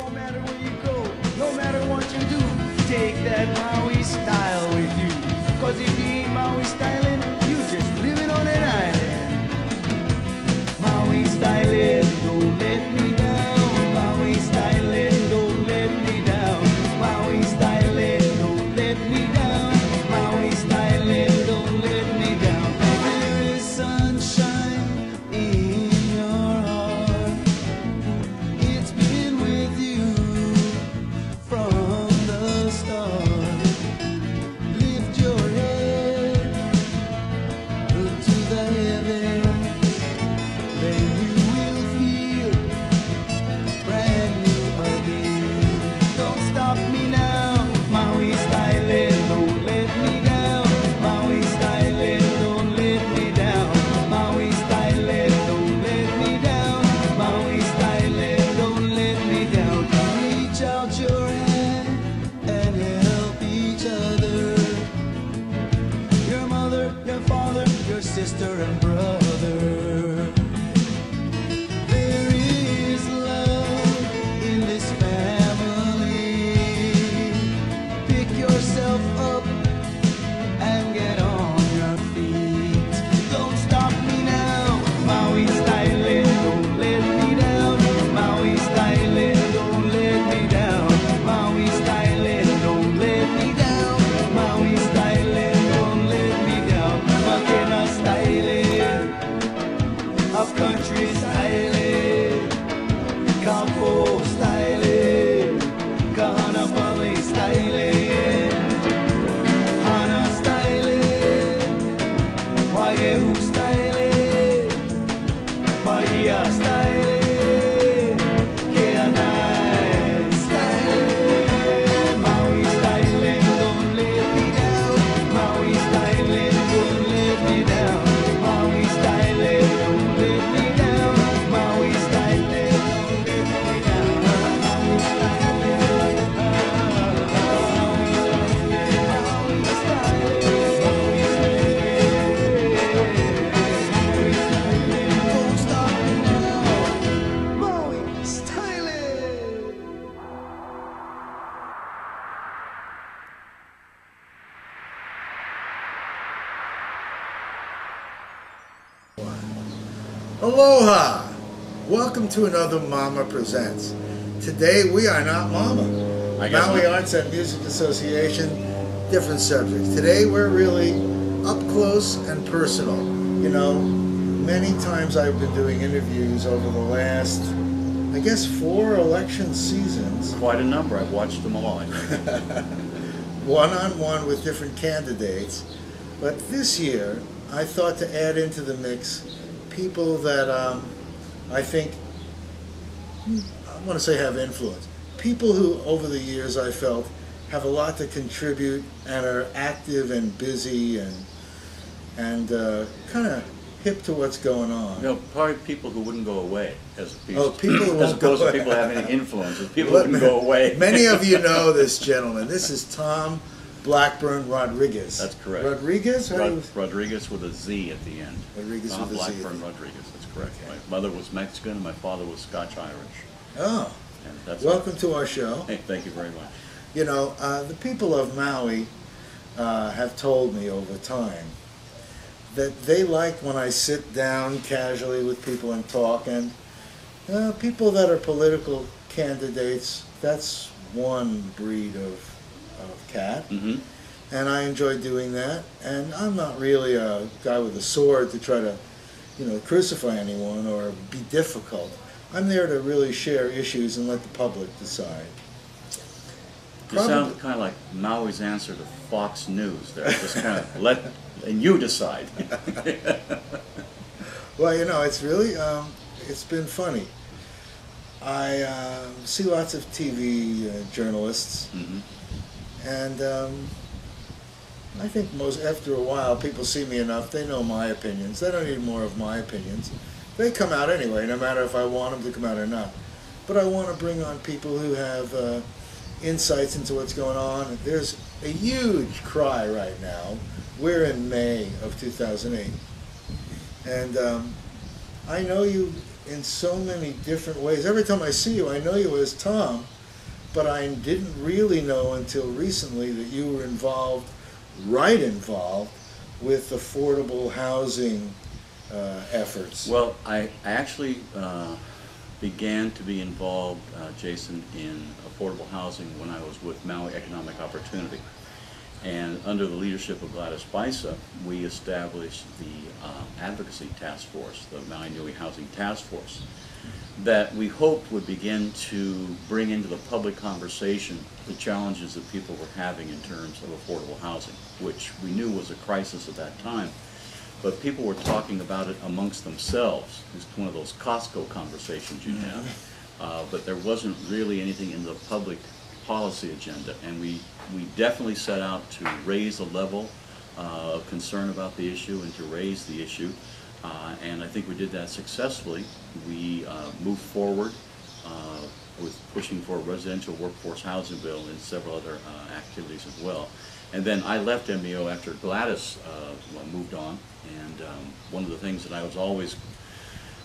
No matter where you go, no matter what you do, take that Maui style with you. Cause if you ain't Maui styling, you just living on an island. Maui styling, don't let me down. Maui styling, don't let me down. Maui styling, don't let me down. Maui styling, don't let me down. There is sunshine in your heart. It's been with you from the start. Lift your head, look to the heavens, then you will feel brand new again. Don't stop me now, Maui styling, don't let me down. Maui styling, don't let me down. Maui styling, don't let me down. Maui styling, don't let me down. Reach out your hand and help each other. Your mother, your father, your sister and brother. There is love in this family. Pick yourself up and get on your feet. Don't stop me now, Maui styling, don't let me down. Maui styling, don't let me down. Maui styling, don't let me down. Maui styling, don't let me down. Makena styling, up country styling, Campo styling, Kahana Valley styling, Hana styling, Waihehu styling, Bahia styling, Keanai styling. Maui styling, don't let me down. Maui styling, don't let me down. Maui styling, don't let me down. Maui styling, don't let me down. Maui styling, don't stop me now. Maui styling. Aloha! Welcome to another Mama Presents. Today we are not Mama. I guess Maui not. Arts and Music Association, different subjects. Today we're really up close and personal. You know, many times I've been doing interviews over the last, I guess, 4 election seasons, Quite a number. I've watched them all. one-on-one with different candidates. But this year, I thought to add into the mix people that I think, I want to say have influence. People who, over the years, I felt have a lot to contribute and are active and busy and kind of hip to what's going on. You know, probably people who wouldn't go away as Oh, people who as won't go opposed to away. people having influences. People who wouldn't go away. Many of you know this gentleman. This is Tom Blackburn-Rodriguez. That's correct. Rodriguez? How do you- Rodriguez with a Z at the end. Rodriguez Tom with a Z. Blackburn-Rodriguez. That's correct. Okay. My mother was Mexican and my father was Scotch-Irish. Oh, And that's welcome to our show. Hey, thank you very much. You know, the people of Maui have told me over time that they like when I sit down casually with people and talk, and people that are political candidates, that's one breed of cat, Mm-hmm. and I enjoy doing that. And I'm not really a guy with a sword to try to, you know, crucify anyone or be difficult. I'm there to really share issues and let the public decide. You sound kind of like Maui's answer to Fox News there. Just kind of and you decide. Well, you know, it's really, it's been funny. I see lots of TV journalists, Mm-hmm. and I think after a while, people see me enough, they know my opinions. They don't need more of my opinions. They come out anyway, no matter if I want them to come out or not. But I want to bring on people who have insights into what's going on. There's a huge cry right now. We're in May of 2008. And I know you in so many different ways. Every time I see you, I know you as Tom, but I didn't really know until recently that you were involved, right involved, with affordable housing efforts. Well, I actually began to be involved, Jason, in affordable housing when I was with Maui Economic Opportunity. And under the leadership of Gladys Bissa, we established the advocacy task force, the Maui Nui Housing Task Force, that we hoped would begin to bring into the public conversation the challenges that people were having in terms of affordable housing, which we knew was a crisis at that time. But people were talking about it amongst themselves. It's one of those Costco conversations you have. But there wasn't really anything in the public policy agenda, and we definitely set out to raise the level of concern about the issue and to raise the issue, and I think we did that successfully. We moved forward with pushing for a residential workforce housing bill and several other activities as well. And then I left MEO after Gladys moved on, and one of the things that I was always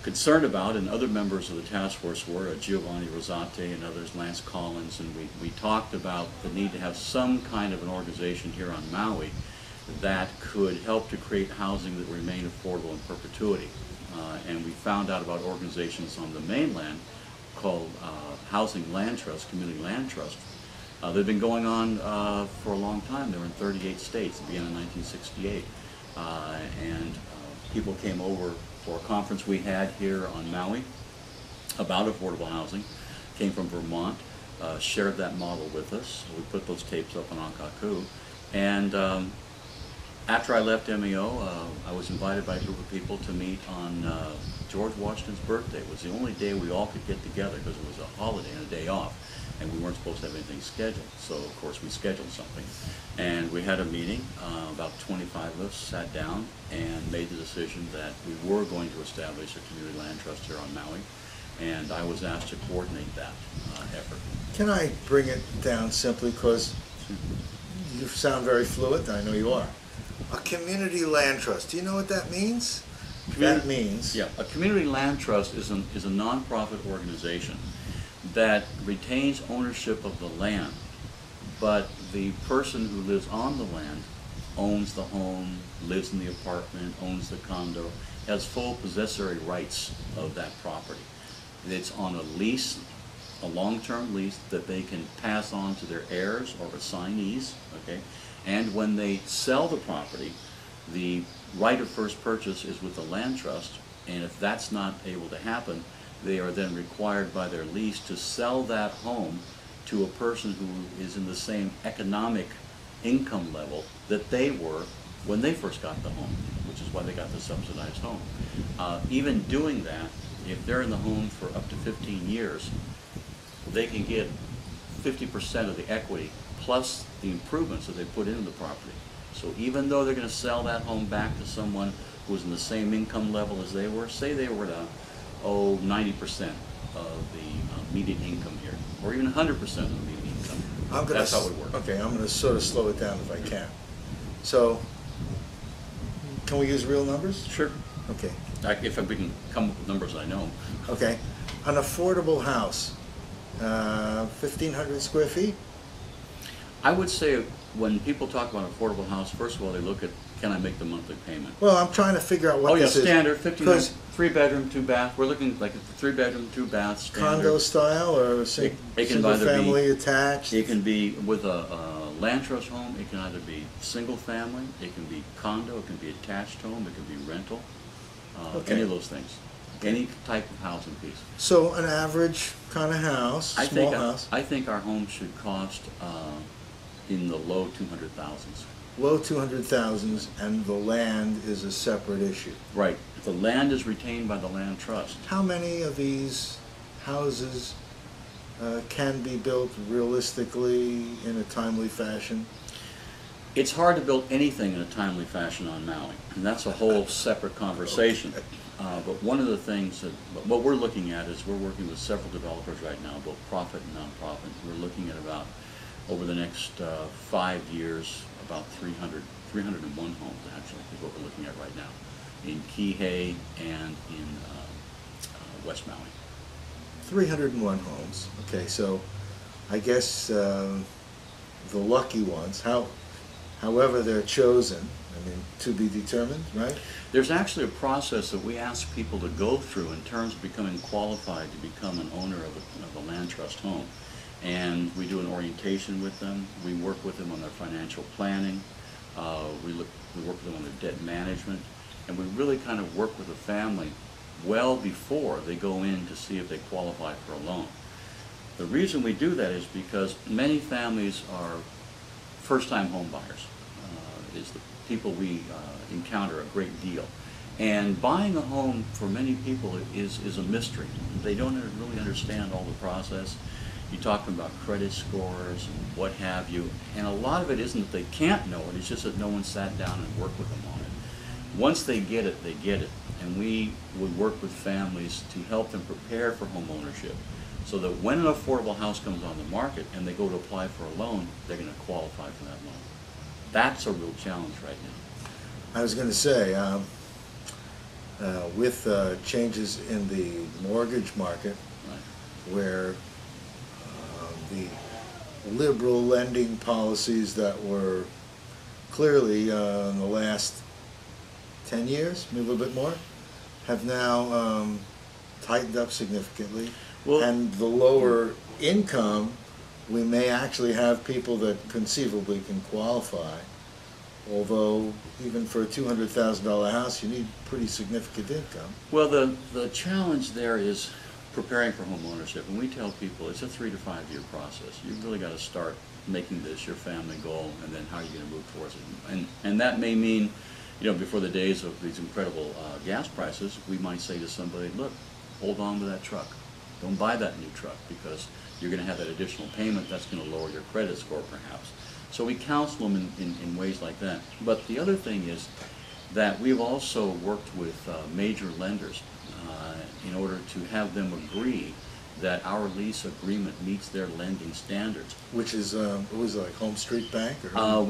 concerned about, and other members of the task force were, Giovanni Rosate and others, Lance Collins, and we talked about the need to have some kind of an organization here on Maui that could help to create housing that remain affordable in perpetuity. And we found out about organizations on the mainland called Housing Land Trust, Community Land Trust. They've been going on for a long time. They were in 38 states. It began in 1968. And people came over for a conference we had here on Maui about affordable housing, came from Vermont, shared that model with us. We put those tapes up on Akaku. And after I left MEO, I was invited by a group of people to meet on George Washington's birthday. It was the only day we all could get together because it was a holiday and a day off, and we weren't supposed to have anything scheduled. So, of course, we scheduled something. And we had a meeting. About 25 of us sat down and made the decision that we were going to establish a community land trust here on Maui, and I was asked to coordinate that effort. Can I bring it down simply because you sound very fluent, and I know you are. A community land trust. Do you know what that means? That means... Yeah, a community land trust is a nonprofit organization that retains ownership of the land, but the person who lives on the land owns the home, lives in the apartment, owns the condo, has full possessory rights of that property. It's on a lease, a long-term lease that they can pass on to their heirs or assignees, okay? And when they sell the property, the right of first purchase is with the land trust, and if that's not able to happen, they are then required by their lease to sell that home to a person who is in the same economic income level that they were when they first got the home, which is why they got the subsidized home. Even doing that, if they're in the home for up to 15 years, they can get 50% of the equity plus the improvements that they put into the property. So even though they're going to sell that home back to someone who's in the same income level as they were, say they were to owe 90% of the median income here, or even 100% of the median income. That's how it would work. Okay, I'm going to sort of slow it down if I can. So, can we use real numbers? Sure. Okay. If we can come up with numbers I know. Okay. An affordable house, 1,500 square feet? I would say when people talk about affordable house, first of all, they look at, can I make the monthly payment? Well, I'm trying to figure out what this is. Standard, 3 bedroom, 2 bath. We're looking like a 3 bedroom, 2 bath standard. Condo style or single family attached? It can be with a land trust home. It can either be single family, it can be condo, it can be attached home, it can be rental. Any of those things. Any type of housing piece. So an average kind of house, small house? I think our home should cost in the low 200,000s. Low 200,000s, and the land is a separate issue. Right. The land is retained by the land trust. How many of these houses can be built realistically in a timely fashion? It's hard to build anything in a timely fashion on Maui, and that's a whole separate conversation. Okay. But one of the things that, what we're looking at is we're working with several developers right now, both profit and nonprofit. We're looking at about, over the next 5 years, about 301 homes actually is what we're looking at right now, in Kihei and in West Maui. 301 homes. Okay, so I guess the lucky ones, however they're chosen, I mean, to be determined, right? There's actually a process that we ask people to go through in terms of becoming qualified to become an owner of a land trust home. And we do an orientation with them. We work with them on their financial planning. We work with them on their debt management. And we really kind of work with the family well before they go in to see if they qualify for a loan. The reason we do that is because many families are first-time home buyers. Is the people we encounter a great deal. And buying a home for many people is a mystery. They don't really understand all the process. You talk about credit scores and what have you, and a lot of it isn't that they can't know it, it's just that no one sat down and worked with them on it. Once they get it, they get it. And we would work with families to help them prepare for home ownership so that when an affordable house comes on the market and they go to apply for a loan, they're going to qualify for that loan. That's a real challenge right now. I was going to say, with changes in the mortgage market, Right. where the liberal lending policies that were clearly in the last 10 years, maybe a little bit more, have now tightened up significantly. Well, and the lower income, we may actually have people that conceivably can qualify, although even for a $200,000 house you need pretty significant income. Well, the challenge there is preparing for home ownership, and we tell people it's a 3 to 5 year process. You've really got to start making this your family goal, and then how are you going to move towards it. And that may mean, you know, before the days of these incredible gas prices, we might say to somebody, look, hold on to that truck. Don't buy that new truck because you're going to have that additional payment that's going to lower your credit score perhaps. So we counsel them in ways like that. But the other thing is that we've also worked with major lenders in order to have them agree that our lease agreement meets their lending standards. Which is, it was like Home Street Bank? Or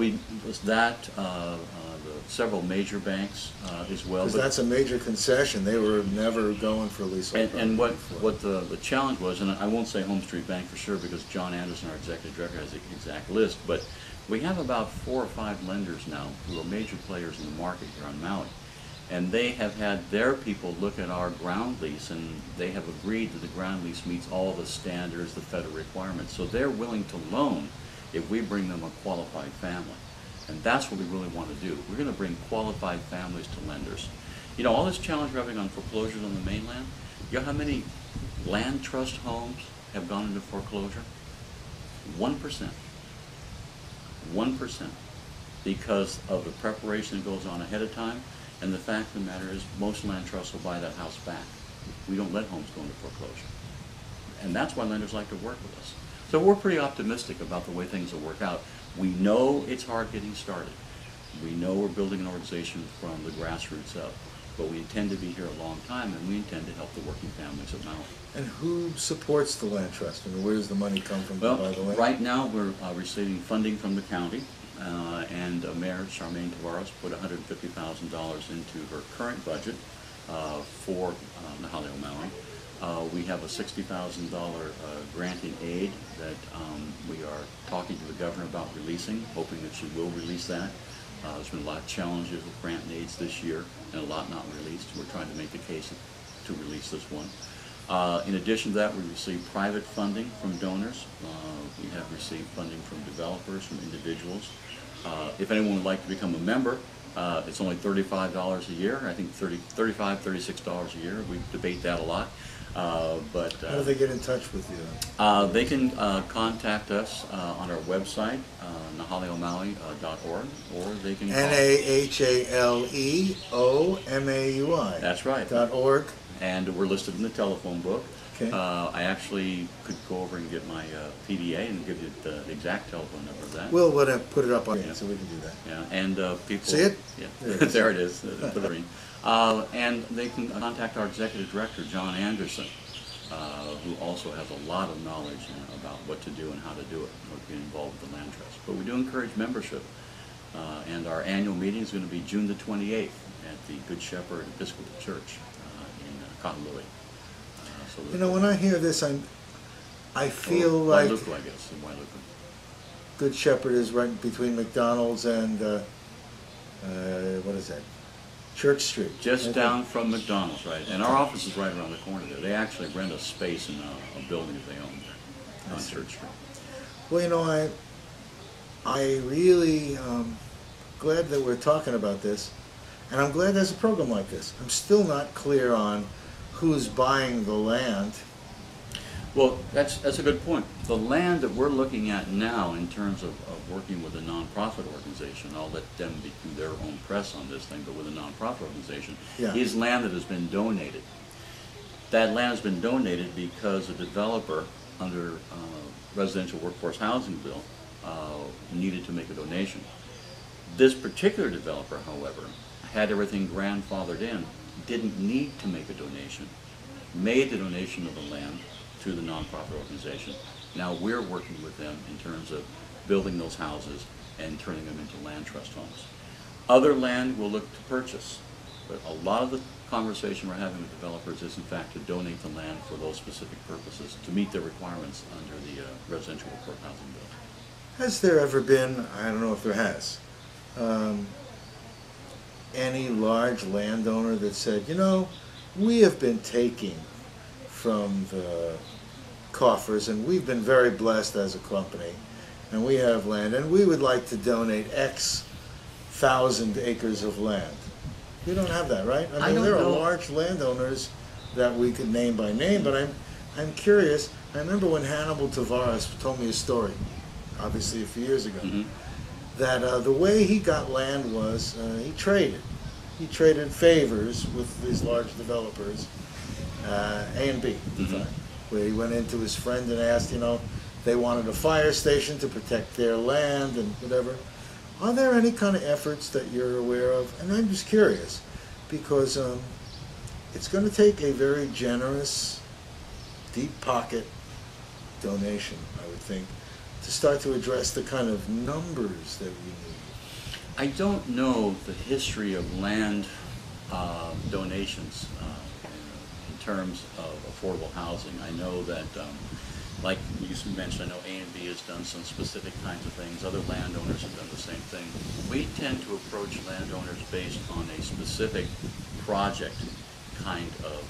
Several major banks as well. Because that's a major concession. They were never going for leasehold. And what the challenge was, and I won't say Home Street Bank for sure because John Anderson, our executive director, has the exact list, but we have about 4 or 5 lenders now who are major players in the market here on Maui. And they have had their people look at our ground lease, and they have agreed that the ground lease meets all the standards, the federal requirements. So they're willing to loan if we bring them a qualified family. And that's what we really want to do. We're going to bring qualified families to lenders. You know, all this challenge we're having on foreclosures on the mainland, you know how many land trust homes have gone into foreclosure? 1%. 1%. Because of the preparation that goes on ahead of time, and the fact of the matter is most land trusts will buy that house back. We don't let homes go into foreclosure. And that's why lenders like to work with us. So we're pretty optimistic about the way things will work out. We know it's hard getting started. We know we're building an organization from the grassroots up, but we intend to be here a long time, and we intend to help the working families of Maui. And who supports the land trust? And where does the money come from, Well, by the way? right now we're receiving funding from the county, and Mayor Charmaine Tavares put $150,000 into her current budget for the hale o Maui. We have a $60,000 granting aid that we are talking to the governor about releasing, hoping that she will release that. There's been a lot of challenges with grant and aids this year, and a lot not released. We're trying to make the case to release this one. In addition to that, we receive private funding from donors. We have received funding from developers, from individuals. If anyone would like to become a member, it's only $35 a year. I think $35, $36 a year. We debate that a lot. How do they get in touch with you? They can contact us on our website, nahaleomaui.org, or they can call. NAHALEOMAUI. That's right. .org. And we're listed in the telephone book. Okay. I actually could go over and get my PDA and give you the exact telephone number of that. We'll put it up on Yeah. so we can do that. Yeah, and people See it? Yeah, There it there it is. And they can contact our executive director, John Anderson, who also has a lot of knowledge about what to do and how to do it, and what to get involved with the land trust. But we do encourage membership, and our annual meeting is going to be June the 28th at the Good Shepherd Episcopal Church in Kahului. absolutely. You know, when I hear this, I feel like Wailuku, I guess, in Wailuku. Good Shepherd is right between McDonald's and what is that? Church Street. Just down from McDonald's, right? And our office is right around the corner there. They actually rent a space in a building that they own there on Church Street. Well, you know, I really glad that we're talking about this, and I'm glad there's a program like this. I'm still not clear on who's buying the land. Well, that's a good point. The land that we're looking at now in terms of working with a nonprofit organization, I'll let them do their own press on this thing, but with a nonprofit organization, is land that has been donated. That land has been donated because a developer under residential workforce housing bill needed to make a donation. This particular developer, however, had everything grandfathered in, didn't need to make a donation, made the donation of the land to the nonprofit organization. Now we're working with them in terms of building those houses and turning them into land trust homes. Other land we'll look to purchase, but a lot of the conversation we're having with developers is in fact to donate the land for those specific purposes to meet their requirements under the residential workforce housing bill. Has there ever been, I don't know if there has, any large landowner that said, you know, we have been taking from the coffers and we've been very blessed as a company and we have land and we would like to donate X thousand acres of land? We don't have that, right? I mean, there are large landowners that we could name by name, but I'm curious. I remember when Hannibal Tavares told me a story, obviously a few years ago, that the way he got land was he traded. He traded favors with these large developers, A and B, where he went into his friend and asked, you know, they wanted a fire station to protect their land and whatever. Are there any kind of efforts that you're aware of? And I'm just curious, because it's going to take a very generous, deep pocket donation, I would think, to start to address the kind of numbers that we need. I don't know the history of land donations in terms of affordable housing. I know that, like you mentioned, I know A and B has done some specific kinds of things. Other landowners have done the same thing. We tend to approach landowners based on a specific project kind of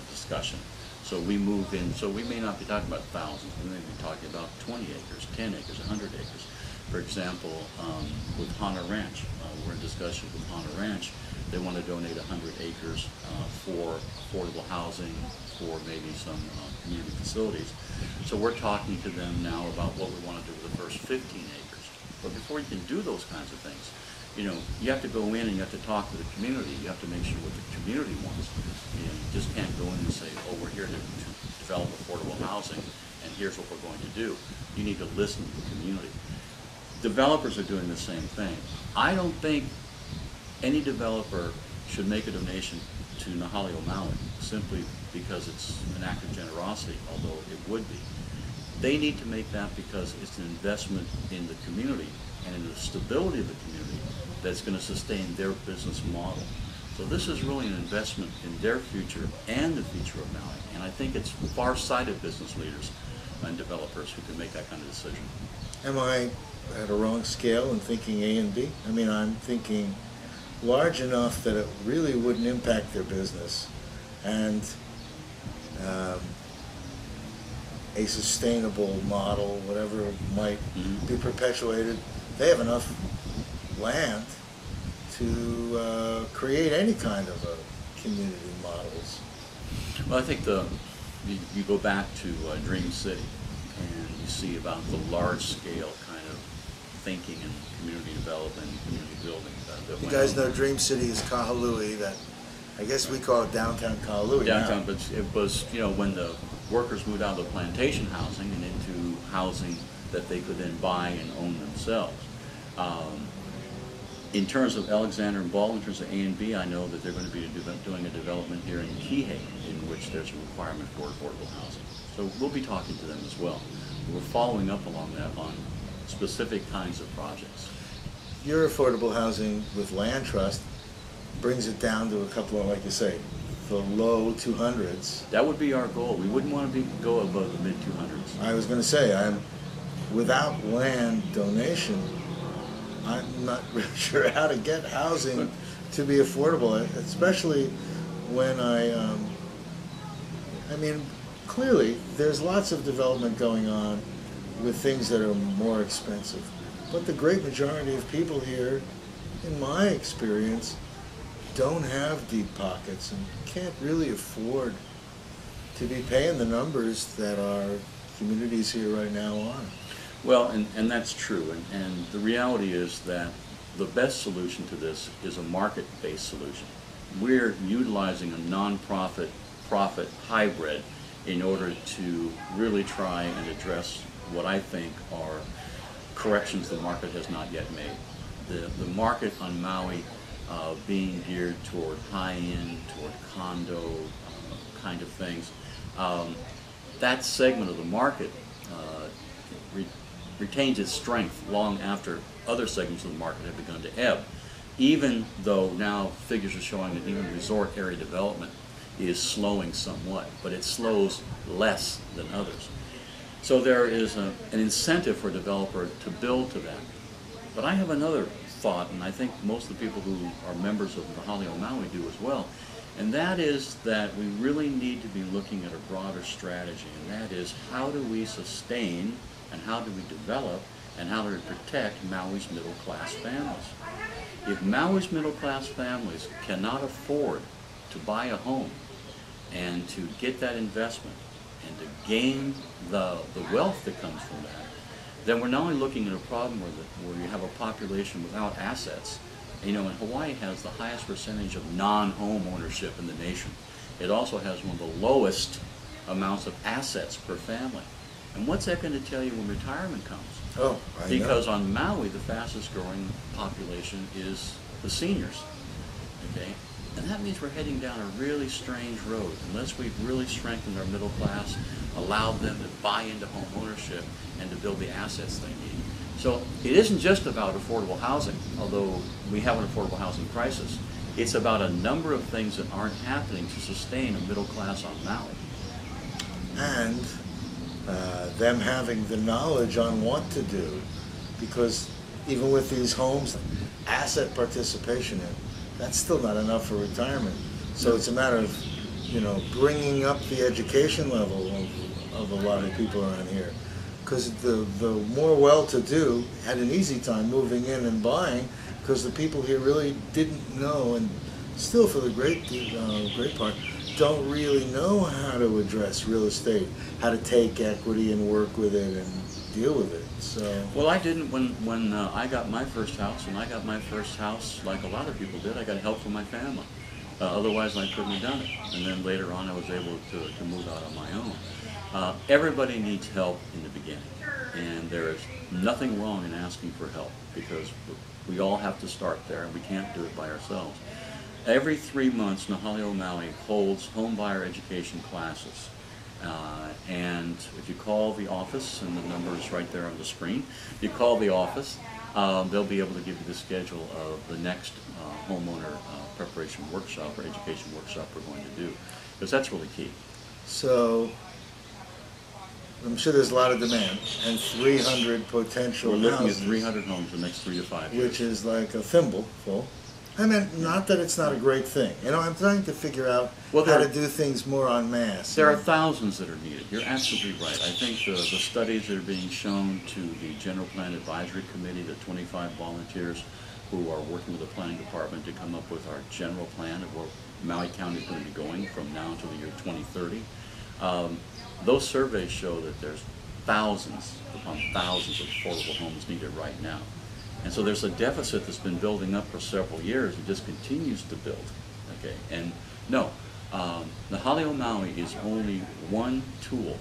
discussion. So we move in, so we may not be talking about thousands, we may be talking about 20 acres, 10 acres, 100 acres. For example, with Hana Ranch, we're in discussion with Hana Ranch. They want to donate 100 acres for affordable housing, for maybe some community facilities. So we're talking to them now about what we want to do with the first 15 acres. But before you can do those kinds of things, you know, you have to go in and you have to talk to the community. You have to make sure what the community wants. You know, you just can't go in and say, oh, we're here to develop affordable housing, and here's what we're going to do. You need to listen to the community. Developers are doing the same thing. I don't think any developer should make a donation to Nahale O Maui simply because it's an act of generosity, although it would be. They need to make that because it's an investment in the community and in the stability of the community that's going to sustain their business model. So this is really an investment in their future and the future of Maui. And I think it's far-sighted business leaders and developers who can make that kind of decision. Am I at a wrong scale in thinking A and B? I mean, I'm thinking large enough that it really wouldn't impact their business, and a sustainable model, whatever might be perpetuated. They have enough land to create any kind of a community models. Well, I think you go back to Dream City and you see about the large-scale kind of thinking and community development and community building. You guys know Dream City is Kahului, that I guess we call it downtown Kahului downtown, now. but it was, you know, when the workers moved out of the plantation housing and into housing that they could then buy and own themselves. In terms of Alexander and Ball, in terms of A and B, I know that they're going to be doing a development here in Kihei in which there's a requirement for affordable housing. So we'll be talking to them as well. We're following up along that on specific kinds of projects. Your affordable housing with land trust brings it down to a couple of, like you say, the low 200s. That would be our goal. We wouldn't want to go above the mid 200s. I was going to say, without land donation, I'm not really sure how to get housing to be affordable, especially when I mean, clearly there's lots of development going on with things that are more expensive. But the great majority of people here, in my experience, don't have deep pockets and can't really afford to be paying the numbers that our communities here right now are. Well, and that's true. And the reality is that the best solution to this is a market-based solution. We're utilizing a non-profit profit hybrid in order to really try and address what I think are corrections the market has not yet made. The market on Maui being geared toward high-end, toward condo kind of things, that segment of the market retains its strength long after other segments of the market have begun to ebb, even though now figures are showing that even resort area development is slowing somewhat, but it slows less than others. So there is an incentive for a developer to build to that. But I have another thought, and I think most of the people who are members of the Hale O Maui do as well, and that is that we really need to be looking at a broader strategy, and that is how do we sustain and how do we develop and how do we protect Maui's middle-class families. If Maui's middle-class families cannot afford to buy a home and to get that investment and to gain the wealth that comes from that, then we're not only looking at a problem where you have a population without assets. You know, and Hawaii has the highest percentage of non-home ownership in the nation. It also has one of the lowest amounts of assets per family. And what's that going to tell you when retirement comes? Oh, I Because know. on Maui, the fastest growing population is the seniors, okay? And that means we're heading down a really strange road. Unless we've really strengthened our middle class, allowed them to buy into home ownership and to build the assets they need. So it isn't just about affordable housing, although we have an affordable housing crisis. It's about a number of things that aren't happening to sustain a middle class on Maui. And them having the knowledge on what to do, because even with these homes, asset participation in, that's still not enough for retirement. So it's a matter of, you know, bringing up the education level of a lot of people around here. Because the more well-to-do had an easy time moving in and buying, because the people here really didn't know, and still for the great part, don't really know how to address real estate, how to take equity and work with it and deal with it. So well, I didn't when I got my first house, and I got my first house like a lot of people did. I got help from my family. Otherwise, I couldn't have done it. And then later on, I was able to move out on my own. Everybody needs help in the beginning, and there is nothing wrong in asking for help because we all have to start there, and we can't do it by ourselves. Every 3 months, Hale O Maui holds home buyer education classes. And if you call the office, and the number is right there on the screen, if you call the office, they'll be able to give you the schedule of the next homeowner preparation workshop or education workshop we're going to do, because that's really key. So I'm sure there's a lot of demand, and 300 potential We're looking houses, at 300 homes in the next 3 to 5 years. which is like a thimble full. I mean, not that it's not a great thing. You know, I'm trying to figure out how to do things more en masse. There are thousands that are needed. You're absolutely right. I think the studies that are being shown to the General Plan Advisory Committee, the 25 volunteers who are working with the planning department to come up with our general plan of where Maui County is going to be going from now until the year 2030. Those surveys show that there's thousands upon thousands of affordable homes needed right now. And so there's a deficit that's been building up for several years. It just continues to build. Okay, and no, the Hale O Maui is only one tool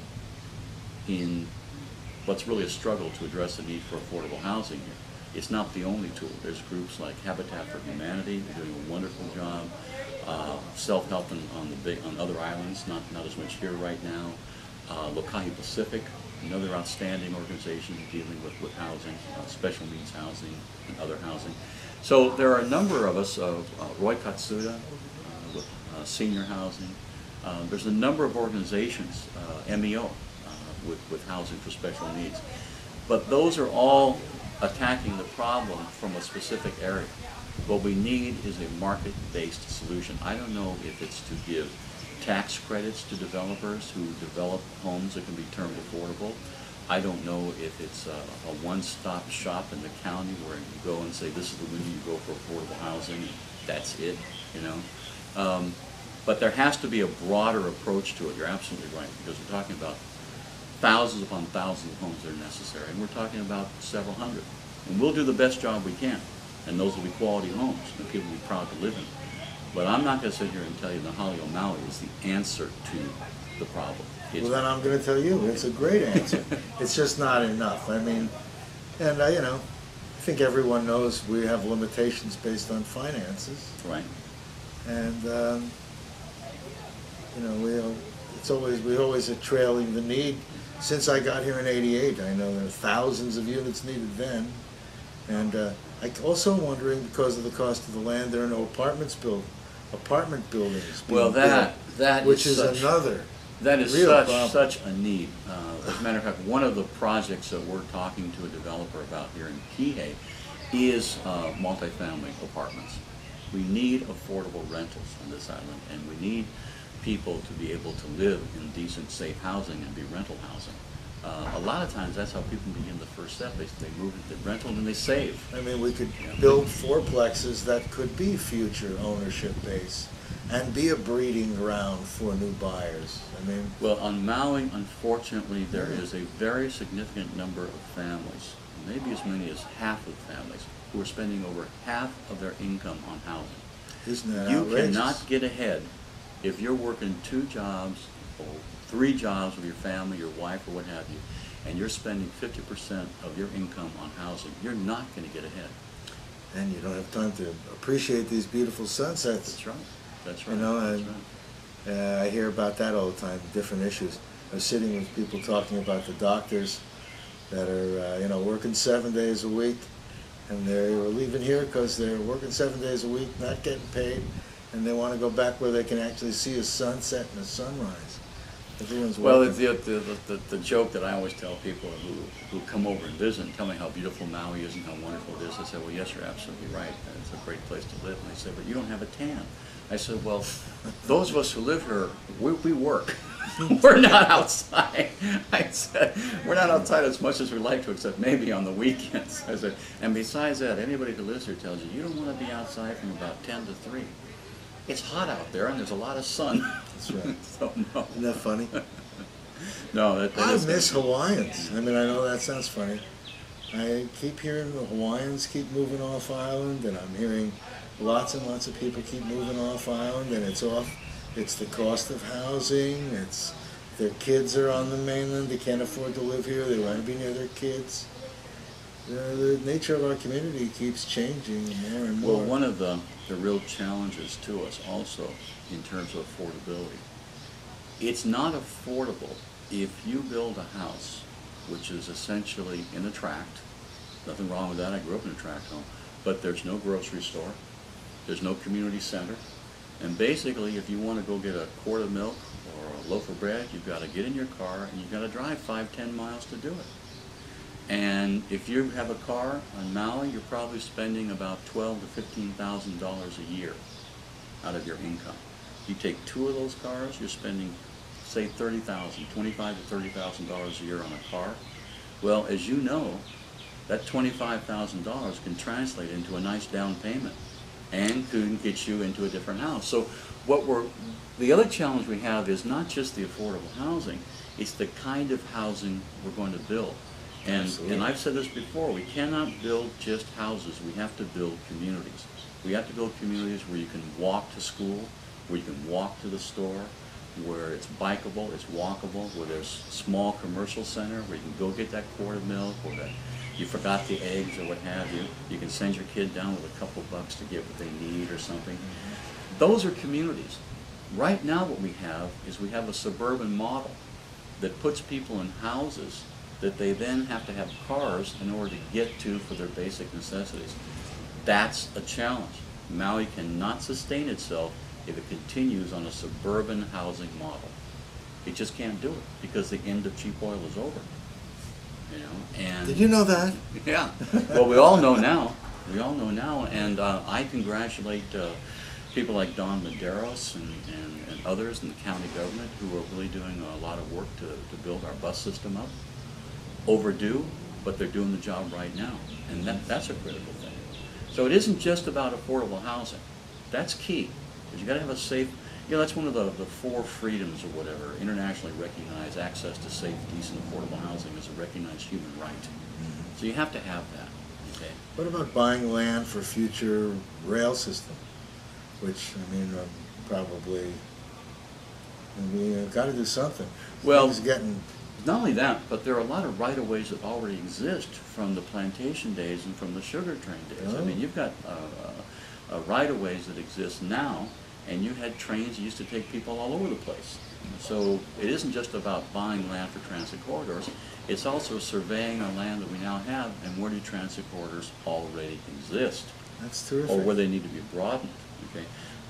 in what's really a struggle to address the need for affordable housing here. It's not the only tool. There's groups like Habitat for Humanity. They're doing a wonderful job. Self-help on other islands, not as much here right now. Lokahi Pacific, another outstanding organization dealing with housing, special needs housing and other housing. So there are a number of us, Roy Katsuda with senior housing. There's a number of organizations, MEO, with housing for special needs. But those are all attacking the problem from a specific area. What we need is a market-based solution. I don't know if it's to give tax credits to developers who develop homes that can be termed affordable. I don't know if it's a one-stop shop in the county where you go and say, this is the window you go for affordable housing, and that's it, you know. But there has to be a broader approach to it. You're absolutely right, because we're talking about thousands upon thousands of homes that are necessary, and we're talking about several hundred. And we'll do the best job we can, and those will be quality homes, and people will be proud to live in. But I'm not going to sit here and tell you that hale, O Maui is the answer to the problem. Well, then I'm going to tell you, it's a great answer. It's just not enough. I mean, and you know, I think everyone knows we have limitations based on finances. Right. And you know, we always are trailing the need. Since I got here in '88, I know there are thousands of units needed then, and I also wondering, because of the cost of the land, there are no apartment buildings. Well, that which is such, another. That is real such a need. As a matter of fact, one of the projects that we're talking to a developer about here in Kihei is multifamily apartments. We need affordable rentals on this island, and we need people to be able to live in decent, safe housing and be rental housing. A lot of times that's how people begin the first step. They move into rental and they save. I mean, we could build fourplexes that could be future ownership base and be a breeding ground for new buyers. I mean, well, on Maui, unfortunately, there is a very significant number of families, maybe as many as half of families, who are spending over half of their income on housing. Isn't that You outrageous? cannot get ahead if you're working 2 jobs or 3 jobs with your family, your wife, or what have you, and you're spending 50% of your income on housing. You're not going to get ahead. And you don't have time to appreciate these beautiful sunsets. That's right. That's right. You know, That's and right. I hear about that all the time, different issues. I was sitting with people talking about the doctors that are, you know, working 7 days a week, and they were leaving here because they're working 7 days a week, not getting paid, and they want to go back where they can actually see a sunset and a sunrise. Everyone's Well, working. the joke that I always tell people who come over and visit and tell me how beautiful Maui is and how wonderful it is, I say, well, yes, you're absolutely right. It's a great place to live. And they say, but you don't have a tan. I said, well, those of us who live here, we work. We're not outside. I said, we're not outside as much as we like to, except maybe on the weekends. I said, and besides that, anybody who lives here tells you, you don't want to be outside from about 10 to 3. It's hot out there, and there's a lot of sun. That's right. So, no. Isn't that funny? No, that I is miss Hawaiians. I mean, I know that sounds funny. I keep hearing the Hawaiians keep moving off island, and I'm hearing lots and lots of people keep moving off island, and it's the cost of housing, it's their kids are on the mainland, they can't afford to live here, they want to be near their kids. The nature of our community keeps changing more and more. Well, one of the real challenges to us also in terms of affordability, it's not affordable if you build a house which is essentially in a tract. Nothing wrong with that, I grew up in a tract home, but there's no grocery store, there's no community center, and basically if you want to go get a quart of milk or a loaf of bread, you've got to get in your car and you've got to drive 5-10 miles to do it. And if you have a car on Maui, you're probably spending about $12,000 to $15,000 a year out of your income. You take 2 of those cars, you're spending, say, $30,000, $25,000 to $30,000 a year on a car. Well, as you know, that $25,000 can translate into a nice down payment and can get you into a different house. So the other challenge we have is not just the affordable housing, it's the kind of housing we're going to build. And I've said this before, we cannot build just houses, we have to build communities. We have to build communities where you can walk to school, where you can walk to the store, where it's bikeable, it's walkable, where there's small commercial center, where you can go get that quart of milk, or that you forgot the eggs or what have you. You can send your kid down with a couple bucks to get what they need or something. Those are communities. Right now what we have is we have a suburban model that puts people in houses that they then have to have cars in order to get to for their basic necessities. That's a challenge. Maui cannot sustain itself if it continues on a suburban housing model. It just can't do it because the end of cheap oil is over. You know, and did you know that? yeah. Well, we all know now. We all know now, and I congratulate people like Don Medeiros and others in the county government who are really doing a lot of work to build our bus system up. Overdue, but they're doing the job right now, and that's a critical thing. So it isn't just about affordable housing. That's key, because you got to have a safe. You know, that's one of the 4 freedoms or whatever, internationally recognized. Access to safe, decent, affordable housing is a recognized human right. Mm-hmm. So you have to have that. Okay. What about buying land for future rail system? Which, I mean, probably, got to do something. Well, it's getting. Not only that, but there are a lot of right-of-ways that already exist from the plantation days and from the sugar train days. Oh. I mean, you've got right-of-ways that exist now, and you had trains that used to take people all over the place. So it isn't just about buying land for transit corridors, it's also surveying our land that we now have and where do transit corridors already exist. That's terrific. Or where they need to be broadened. Okay?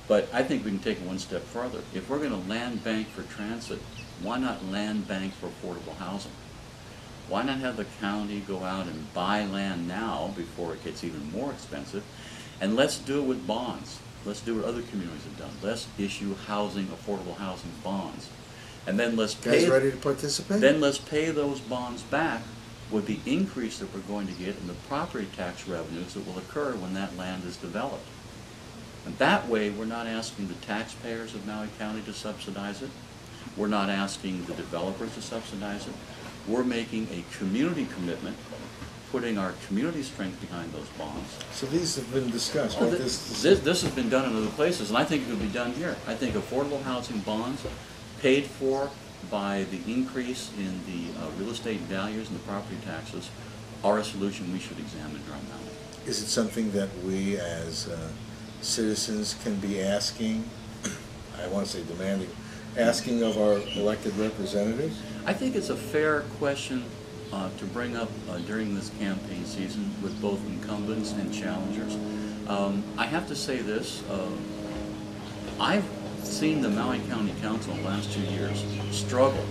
But I think we can take it one step further. If we're going to land bank for transit, why not land bank for affordable housing? Why not have the county go out and buy land now before it gets even more expensive? And let's do it with bonds. Let's do what other communities have done. Let's issue housing, affordable housing bonds. And then let's pay. Guys ready to participate? Then let's pay those bonds back with the increase that we're going to get in the property tax revenues that will occur when that land is developed. And that way, we're not asking the taxpayers of Maui County to subsidize it. We're not asking the developers to subsidize it. We're making a community commitment, putting our community strength behind those bonds. So these have been discussed, Oh, right? this has been done in other places, and I think it could be done here. I think affordable housing bonds paid for by the increase in the real estate values and the property taxes are a solution we should examine here on Maui. Is it something that we as citizens can be asking, I want to say demanding, asking of our elected representatives? I think it's a fair question to bring up during this campaign season with both incumbents and challengers. I have to say this, I've seen the Maui County Council in the last 2 years struggle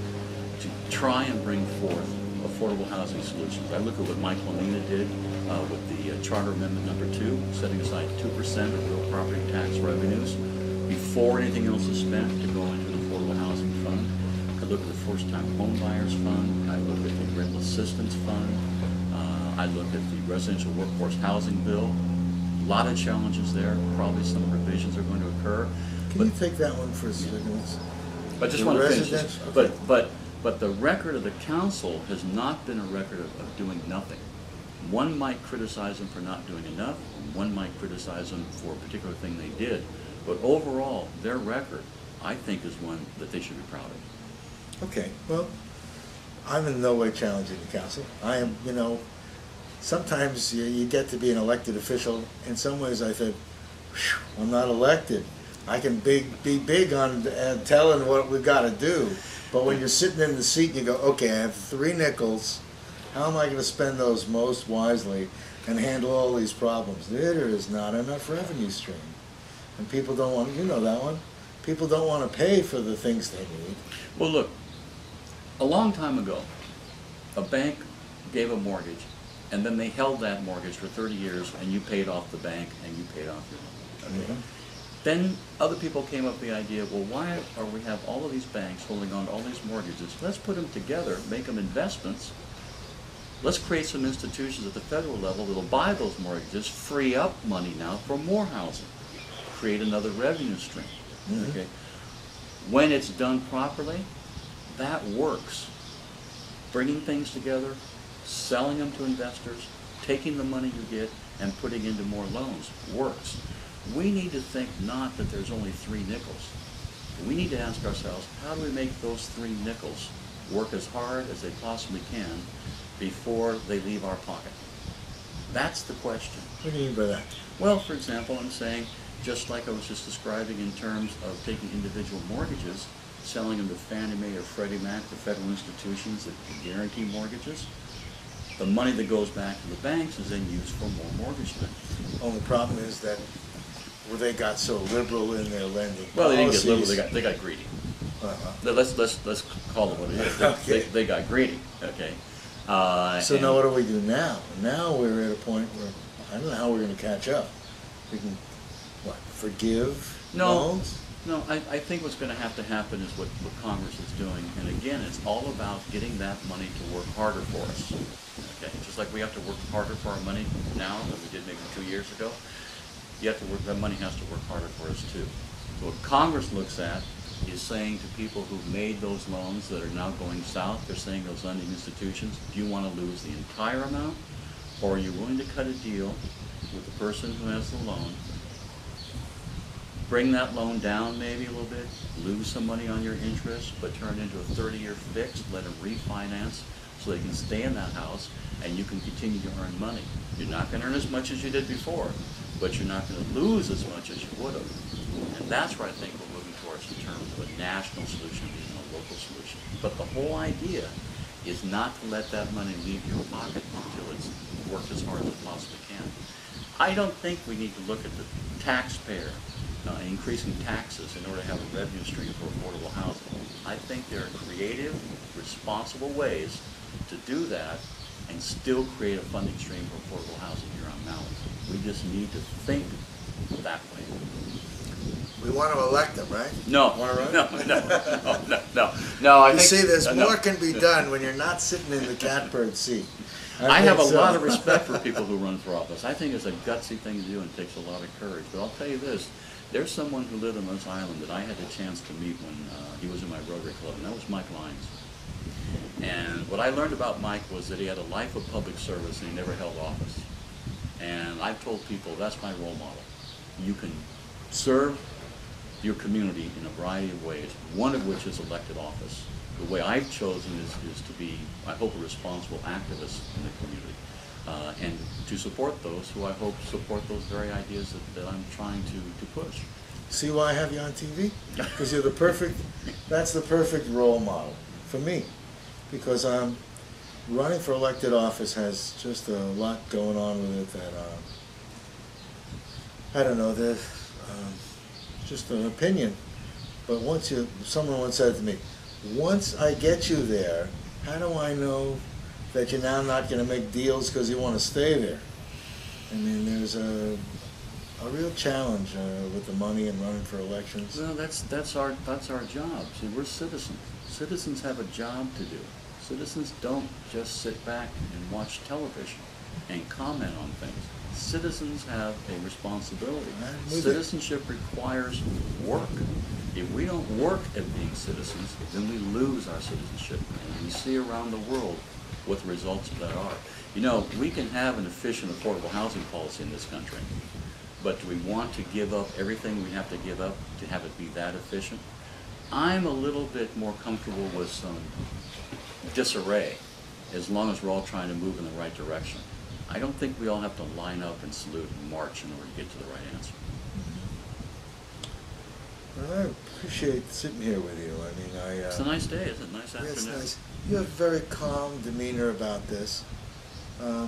to try and bring forth affordable housing solutions. I look at what Mike Lanina did with the Charter Amendment number 2, setting aside 2% of real property tax revenues before anything else is spent to go into an affordable housing fund. I look at the First-Time Home Buyers Fund. I look at the Rental Assistance Fund. I look at the Residential Workforce Housing Bill. A lot of challenges there. Probably some revisions are going to occur. Can you take that one for a second? I just want to finish this. But the record of the council has not been a record of doing nothing. One might criticize them for not doing enough, and one might criticize them for a particular thing they did. But overall, their record, I think, is one that they should be proud of. Okay, well, I'm in no way challenging the council. I am, sometimes you get to be an elected official. In some ways I think, I'm not elected. I can be big on telling what we've got to do. But when you're sitting in the seat, you go, okay, I have 3 nickels. How am I going to spend those most wisely and handle all these problems? There is not enough revenue stream. And people don't want, you know that one, people don't want to pay for the things they need. Well, look, a long time ago, a bank gave a mortgage, and then they held that mortgage for 30 years, and you paid off the bank, and you paid off your loan. Okay? Mm-hmm. Then other people came up with the idea, well, why are we have all of these banks holding on to all these mortgages? Let's put them together, make them investments. Let's create some institutions at the federal level that will buy those mortgages, free up money now for more housing, create another revenue stream. Mm-hmm. Okay? When it's done properly, that works. Bringing things together, selling them to investors, taking the money you get and putting into more loans works. We need to think not that there's only 3 nickels. We need to ask ourselves, how do we make those 3 nickels work as hard as they possibly can before they leave our pocket? That's the question. What do you mean by that? Well, for example, I'm saying, just like I was just describing in terms of taking individual mortgages, selling them to Fannie Mae or Freddie Mac, the federal institutions that guarantee mortgages, the money that goes back to the banks is then used for more mortgage lending. Only problem is that Well, they got so liberal in their lending Well, they didn't get policies. liberal. They got greedy. Uh-huh. Let's call it what it is. Okay. They got greedy. Okay. So now what do we do now? Now we're at a point where I don't know how we're going to catch up. We can, what, forgive loans? No, I think what's going to happen is what Congress is doing. And again, it's all about getting that money to work harder for us. Okay, just like we have to work harder for our money now than we did maybe 2 years ago. You have to work. That money has to work harder for us too. So what Congress looks at is saying to people who've made those loans that are now going south, they're saying those lending institutions, do you want to lose the entire amount, or are you willing to cut a deal with the person who has the loan, bring that loan down maybe a little bit, lose some money on your interest, but turn it into a 30-year fix, let them refinance so they can stay in that house and you can continue to earn money. You're not going to earn as much as you did before, but you're not going to lose as much as you would have. And that's where I think we're moving towards in terms of a national solution and a local solution. But the whole idea is not to let that money leave your pocket until it's worked as hard as it possibly can. I don't think we need to look at the taxpayer increasing taxes in order to have a revenue stream for affordable housing. I think there are creative, responsible ways to do that and still create a funding stream for affordable housing here on Maui. We just need to think that way. We want to elect them, right? No, Want to run? no. I You think, see, there's no. more can be done when you're not sitting in the catbird seat. I have a think so. lot of respect for people who run for office. I think it's a gutsy thing to do and takes a lot of courage. But I'll tell you this, there's someone who lived on this island that I had the chance to meet when he was in my Rotary Club, and that was Mike Lyons. And what I learned about Mike was that he had a life of public service and he never held office. And I've told people that's my role model. You can serve your community in a variety of ways, one of which is elected office. The way I've chosen is to be, I hope, a responsible activist in the community. And to support those who I hope support those very ideas that I'm trying to push. See why I have you on TV? Because you're the perfect, that's the perfect role model for me. Because running for elected office has just a lot going on with it that, I don't know, there's just an opinion. But someone once said to me, once I get you there, how do I know that you're now not going to make deals because you want to stay there? I mean, there's a real challenge with the money and running for elections. Well, that's our job. See, we're citizens. Citizens have a job to do. Citizens don't just sit back and watch television and comment on things. Citizens have a responsibility. Citizenship requires work. If we don't work at being citizens, then we lose our citizenship. And we see around the world what the results of that are. You know, we can have an efficient affordable housing policy in this country, but do we want to give up everything we have to give up to have it be that efficient? I'm a little bit more comfortable with some disarray as long as we're all trying to move in the right direction. I don't think we all have to line up and salute and march in order to get to the right answer. Well, I appreciate sitting here with you. I mean, It's a nice day. It's a nice afternoon. It's nice. You have a very calm demeanor about this. I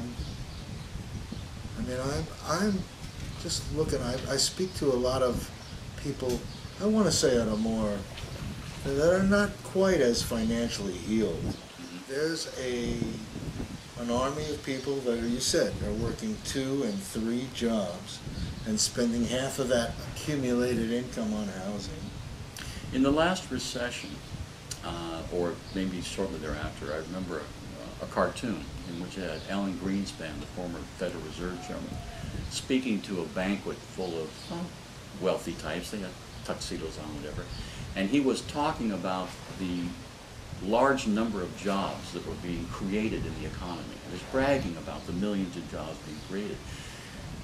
mean, I'm just looking. I speak to a lot of people. I want to say that are not quite as financially healed. There's an army of people that, you said, are working 2 and 3 jobs and spending half of that accumulated income on housing. In the last recession, or maybe shortly thereafter, I remember a cartoon in which it had Alan Greenspan, the former Federal Reserve Chairman, speaking to a banquet full of wealthy types. They had tuxedos on, whatever. And he was talking about the large number of jobs that were being created in the economy. He was bragging about the millions of jobs being created.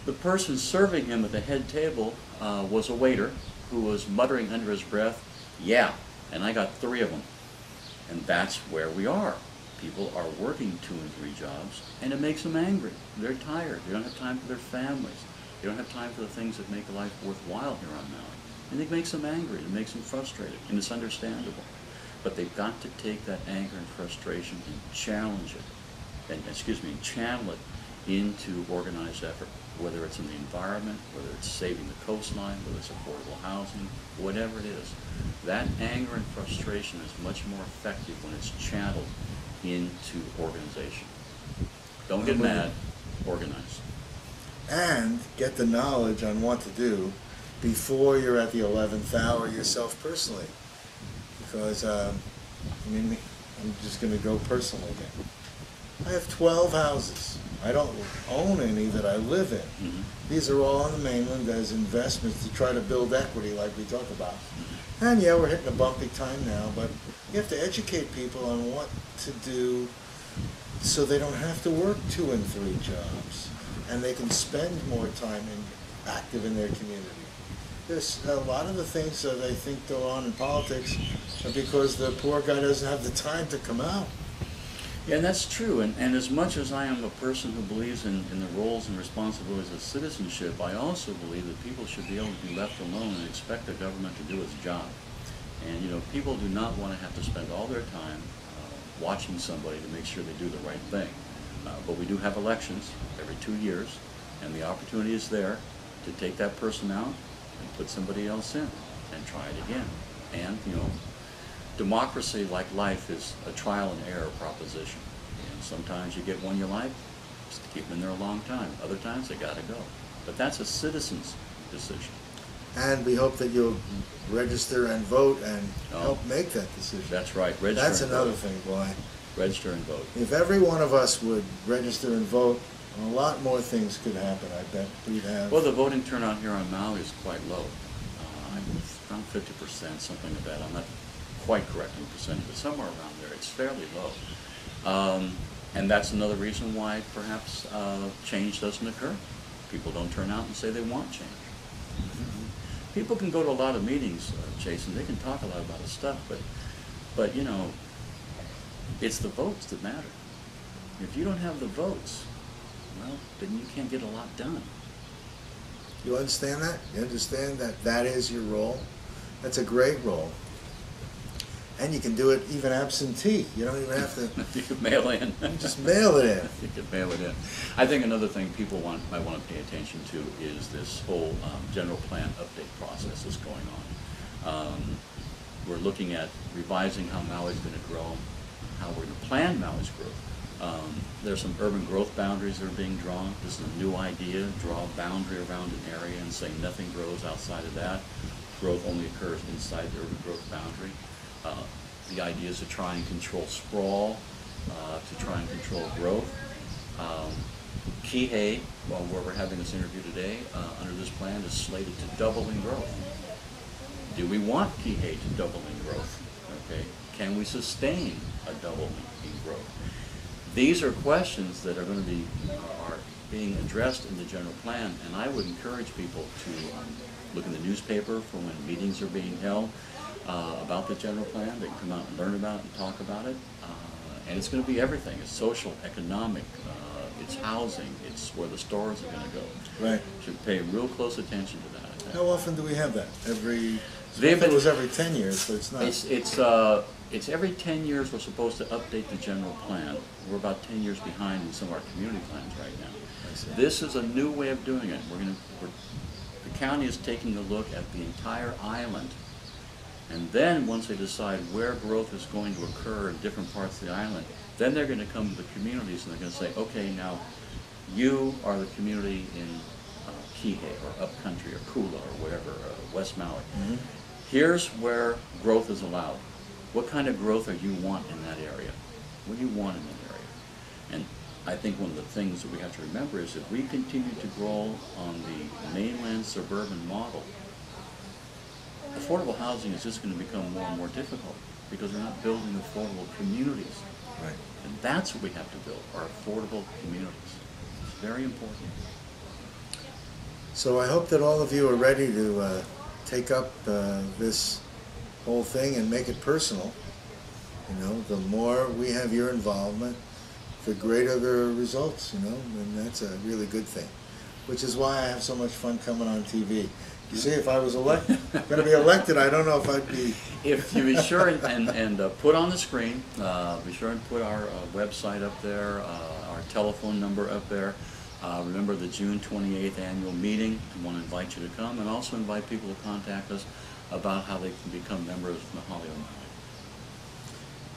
The person serving him at the head table was a waiter who was muttering under his breath, "Yeah, and I got 3 of them." And that's where we are. People are working 2 and 3 jobs, and it makes them angry. They're tired. They don't have time for their families. They don't have time for the things that make life worthwhile here on Maui. And it makes them angry. It makes them frustrated, and it's understandable. But they've got to take that anger and frustration and challenge it, and channel it into organized effort. whether it's in the environment, whether it's saving the coastline, whether it's affordable housing, whatever it is. That anger and frustration is much more effective when it's channeled into organization. Don't get mad, organize. And get the knowledge on what to do before you're at the 11th hour yourself personally. Because, I mean, I'm just going to go personal again. I have 12 houses. I don't own any that I live in. Mm-hmm. These are all on the mainland as investments to try to build equity like we talk about. And yeah, we're hitting a bumpy time now, but you have to educate people on what to do so they don't have to work 2 and 3 jobs, and they can spend more time active in their community. There's a lot of the things that I think go on in politics are because the poor guy doesn't have the time to come out. Yeah, and that's true. And as much as I am a person who believes in the roles and responsibilities of citizenship, I also believe that people should be able to be left alone and expect the government to do its job. And, you know, people do not want to have to spend all their time watching somebody to make sure they do the right thing. But we do have elections every 2 years, and the opportunity is there to take that person out and put somebody else in and try it again. And, you know, democracy, like life, is a trial and error proposition. And sometimes you get one you like, just keep them in there a long time. Other times they gotta go. But that's a citizen's decision. And we hope that you'll register and vote and help make that decision. That's right. Register. That's another thing, boy. Register and vote. If every one of us would register and vote, a lot more things could happen, I bet. We'd have... Well, the voting turnout here on Maui is quite low. Around 50%, something like that. I'm not quite correct in percentage, but somewhere around there. It's fairly low. And that's another reason why perhaps change doesn't occur. People don't turn out and say they want change. People can go to a lot of meetings, Jason. They can talk a lot about this stuff, but you know, it's the votes that matter. If you don't have the votes, well, then you can't get a lot done. You understand that? You understand that that is your role? That's a great role. And you can do it even absentee. You don't even have to... You can mail in. You just mail it in. You can mail it in. I think another thing people might want to pay attention to is this whole general plan update process that's going on. We're looking at revising how Maui's going to grow, how we're going to plan Maui's growth. There's some urban growth boundaries that are being drawn. This is a new idea, draw a boundary around an area and say nothing grows outside of that. Growth only occurs inside the urban growth boundary. The idea is to try and control sprawl, to try and control growth. Kihei, where we're having this interview today, under this plan is slated to double in growth. Do we want Kihei to double in growth? Okay. Can we sustain a doubling in growth? These are questions that are going to be are being addressed in the general plan, and I would encourage people to look in the newspaper for when meetings are being held about the general plan. They can come out and learn about it and talk about it. And it's going to be everything. It's social, economic, it's housing, it's where the stores are going to go. Right. Should pay real close attention to that. How often do we have that? It was every 10 years, but it's not. It's every 10 years we're supposed to update the general plan. We're about 10 years behind in some of our community plans right now. This is a new way of doing it. The county is taking a look at the entire island. And then once they decide where growth is going to occur in different parts of the island, then they're going to come to the communities and they're going to say, okay, now you are the community in Kihei or Upcountry or Kula or whatever, West Maui. Mm-hmm. Here's where growth is allowed. What kind of growth do you want in that area? What do you want in that area? And I think one of the things that we have to remember is that we continue to grow on the mainland suburban model. Affordable housing is just going to become more and more difficult because we're not building affordable communities. Right. And that's what we have to build, are affordable communities. It's very important. So I hope that all of you are ready to take up this whole thing and make it personal. You know, the more we have your involvement, the greater the results, you know, and that's a really good thing. Which is why I have so much fun coming on TV. You see, if I was going to be elected, I don't know if I'd be... If you be sure and put on the screen, be sure and put our website up there, our telephone number up there. Remember the June 28th annual meeting. I want to invite you to come, and also invite people to contact us about how they can become members of Mahale O Maui.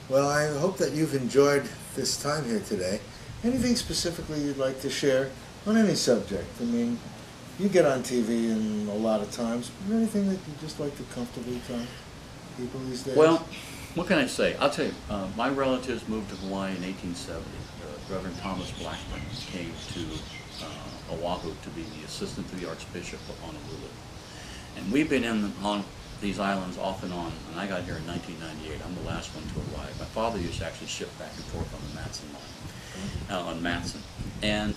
Well, I hope that you've enjoyed this time here today. Anything specifically you'd like to share on any subject? I mean, you get on TV and a lot of times. Is there anything that you'd just like to comfortably tell people these days? Well, what can I say? I'll tell you, my relatives moved to Hawaii in 1870. Reverend Thomas Blackburn came to Oahu to be the assistant to the Archbishop of Honolulu. And we've been on these islands off and on, and I got here in 1998. I'm the last one to arrive. My father used to actually ship back and forth on the Matson line, on Matson. And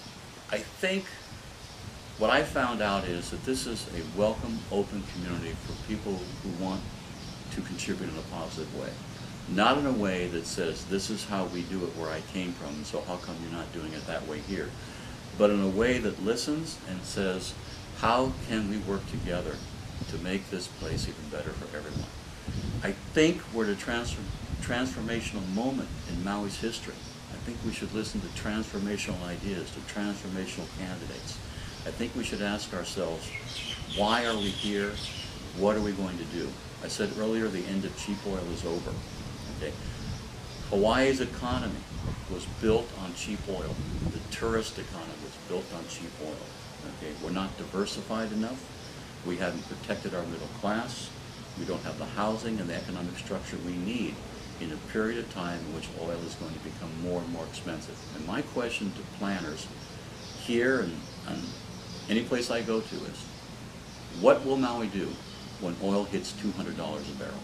I think what I found out is that this is a welcome, open community for people who want to contribute in a positive way. Not in a way that says, this is how we do it where I came from, so how come you're not doing it that way here? But in a way that listens and says, how can we work together to make this place even better for everyone? I think we're at a transformational moment in Maui's history. I think we should listen to transformational ideas, to transformational candidates. I think we should ask ourselves, why are we here? What are we going to do? I said earlier, the end of cheap oil is over. Okay. Hawaii's economy was built on cheap oil. The tourist economy was built on cheap oil. Okay. We're not diversified enough. We haven't protected our middle class. We don't have the housing and the economic structure we need in a period of time in which oil is going to become more and more expensive. And my question to planners here and any place I go to is, what will Maui do when oil hits $200 a barrel?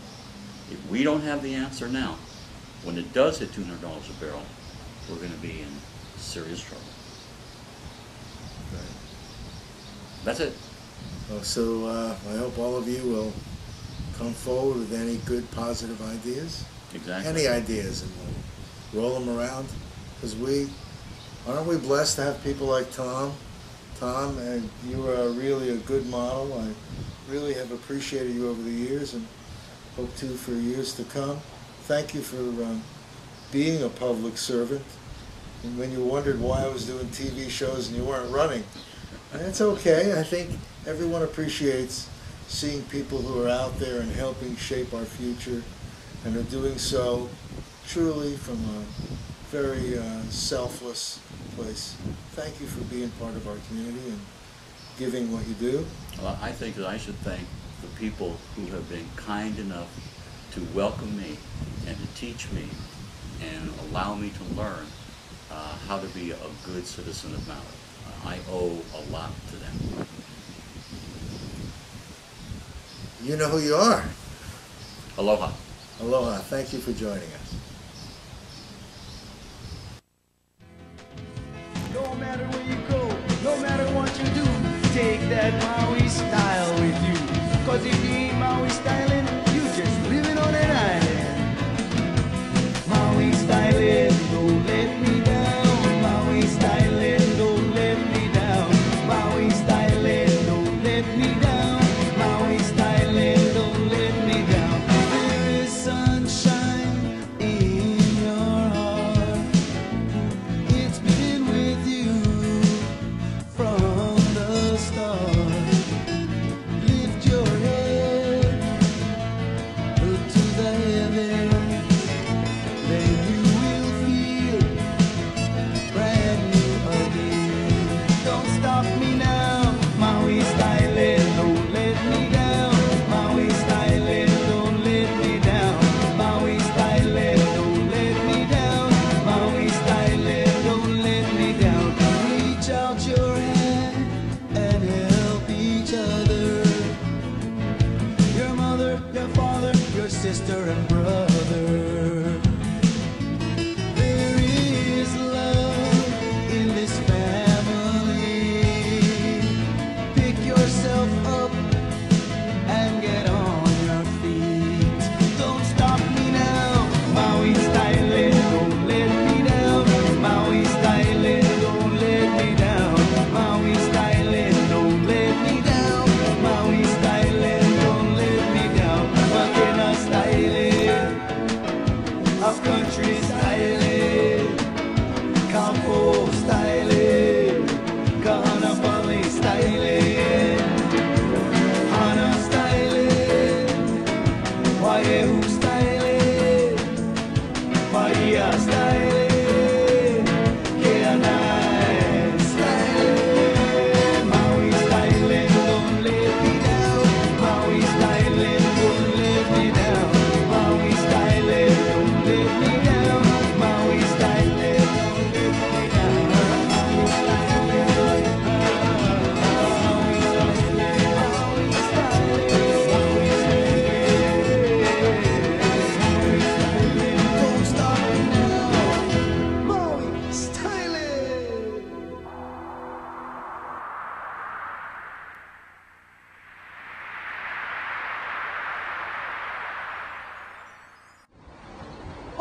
If we don't have the answer now, when it does hit $200 a barrel, we're going to be in serious trouble. Right. That's it. Well, so I hope all of you will come forward with any good, positive ideas. Exactly. Any ideas, and we'll roll them around. Because aren't we blessed to have people like Tom? Tom, and you are really a good model. I really have appreciated you over the years, and hope to for years to come. Thank you for being a public servant. And when you wondered why I was doing TV shows and you weren't running, that's okay. I think everyone appreciates seeing people who are out there and helping shape our future, and are doing so truly from a very selfless place. Thank you for being part of our community and giving what you do. Well, I think that I should thank the people who have been kind enough to welcome me and to teach me and allow me to learn how to be a good citizen of Maui. I owe a lot to them. You know who you are. Aloha. Aloha. Thank you for joining us. No matter where you go, no matter what you do, take that Maui style with you. Cause if you ain't Maui styling, you just living on an island. Maui styling, don't let me down. Maui styling, don't let me down. Maui styling, don't let me down. Maui styling, don't let me down. There is sunshine in your heart. It's been with you from the start.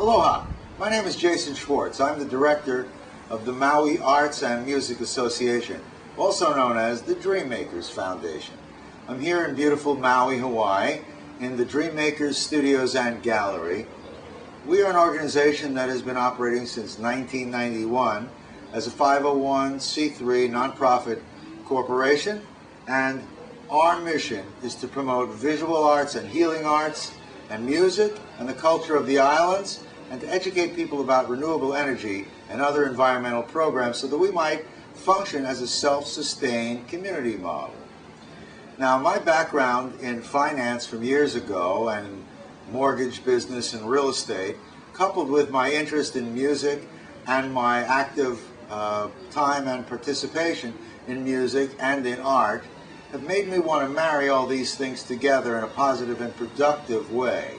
Aloha, my name is Jason Schwartz. I'm the director of the Maui Arts and Music Association, also known as the DreamMakers Foundation. I'm here in beautiful Maui, Hawaii, in the DreamMakers Studios and Gallery. We are an organization that has been operating since 1991 as a 501c3 nonprofit corporation, and our mission is to promote visual arts and healing arts and music and the culture of the islands, and to educate people about renewable energy and other environmental programs so that we might function as a self-sustained community model. Now, my background in finance from years ago and mortgage business and real estate, coupled with my interest in music and my active time and participation in music and in art, have made me want to marry all these things together in a positive and productive way.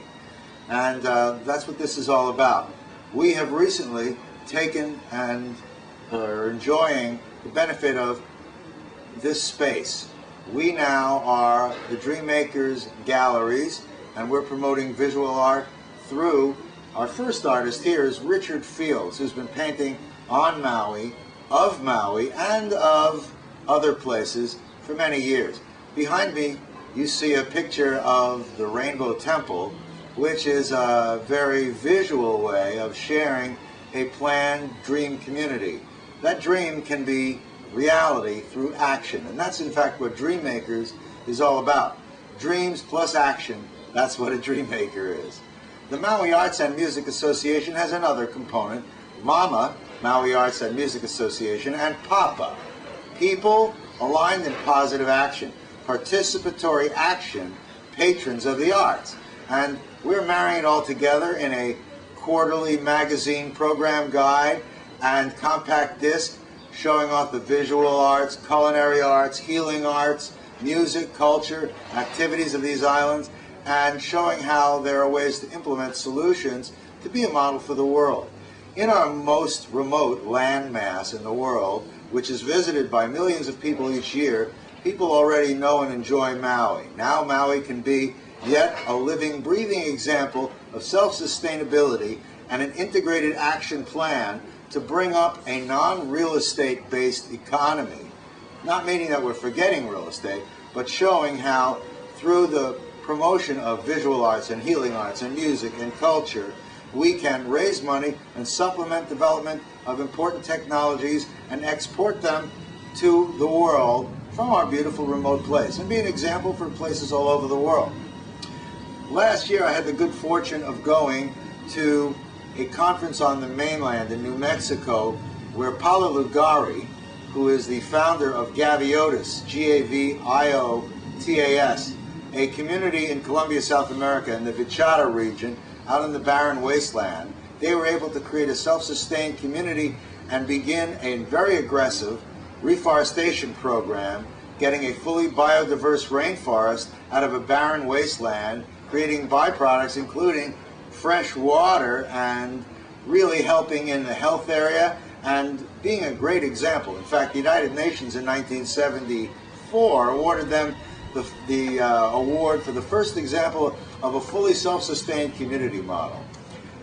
And that's what this is all about. We have recently taken and are enjoying the benefit of this space. We now are the DreamMakers Galleries, and we're promoting visual art through our first artist here is Richard Fields, who's been painting on Maui, and of other places for many years. Behind me, you see a picture of the Rainbow Temple, which is a very visual way of sharing a planned dream community. That dream can be reality through action, and that's in fact what DreamMakers is all about. Dreams plus action, that's what a dream maker is. The Maui Arts and Music Association has another component, MAMA, Maui Arts and Music Association, and PAPA, People Aligned in Positive Action, Participatory Action, Patrons of the Arts. And we're marrying it all together in a quarterly magazine program guide and compact disc showing off the visual arts, culinary arts, healing arts, music, culture, activities of these islands, and showing how there are ways to implement solutions to be a model for the world. In our most remote landmass in the world, which is visited by millions of people each year, people already know and enjoy Maui. Now Maui can be yet a living, breathing example of self-sustainability and an integrated action plan to bring up a non-real estate based economy. Not meaning that we're forgetting real estate, but showing how through the promotion of visual arts and healing arts and music and culture, we can raise money and supplement development of important technologies and export them to the world from our beautiful remote place and be an example for places all over the world. Last year I had the good fortune of going to a conference on the mainland in New Mexico where Paula Lugari, who is the founder of Gaviotas, G-A-V-I-O-T-A-S, a community in Colombia, South America, in the Vichada region, out in the barren wasteland, they were able to create a self-sustained community and begin a very aggressive reforestation program, getting a fully biodiverse rainforest out of a barren wasteland, creating byproducts including fresh water, and really helping in the health area and being a great example. In fact, the United Nations in 1974 awarded them the award for the first example of a fully self-sustained community model.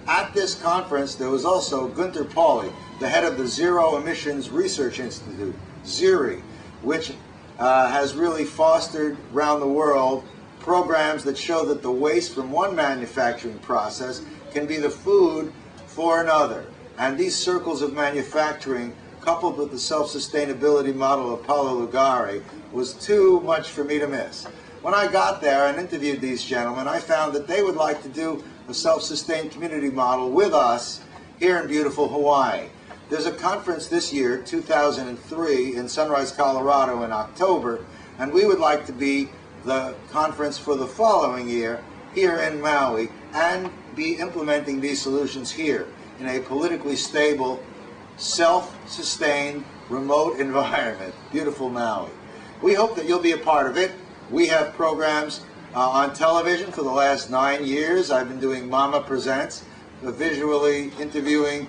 At this conference, there was also Gunther Pauly, the head of the Zero Emissions Research Institute, ZERI, which has really fostered around the world programs that show that the waste from one manufacturing process can be the food for another. And these circles of manufacturing, coupled with the self-sustainability model of Paula Lugari, was too much for me to miss. When I got there and interviewed these gentlemen, I found that they would like to do a self-sustained community model with us here in beautiful Hawaii. There's a conference this year, 2003, in Sunrise, Colorado in October, and we would like to be the conference for the following year here in Maui and be implementing these solutions here in a politically stable, self-sustained, remote environment, beautiful Maui. We hope that you'll be a part of it. We have programs on television for the last 9 years. I've been doing Mama Presents, visually interviewing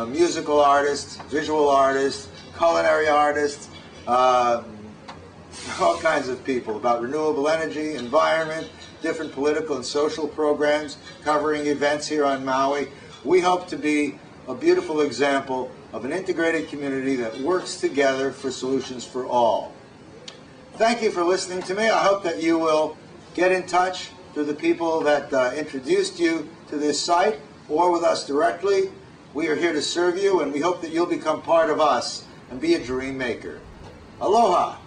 musical artists, visual artists, culinary artists, all kinds of people about renewable energy, environment, different political and social programs, covering events here on Maui. We hope to be a beautiful example of an integrated community that works together for solutions for all. Thank you for listening to me. I hope that you will get in touch through the people that introduced you to this site or with us directly. We are here to serve you, and we hope that you'll become part of us and be a dream maker. Aloha!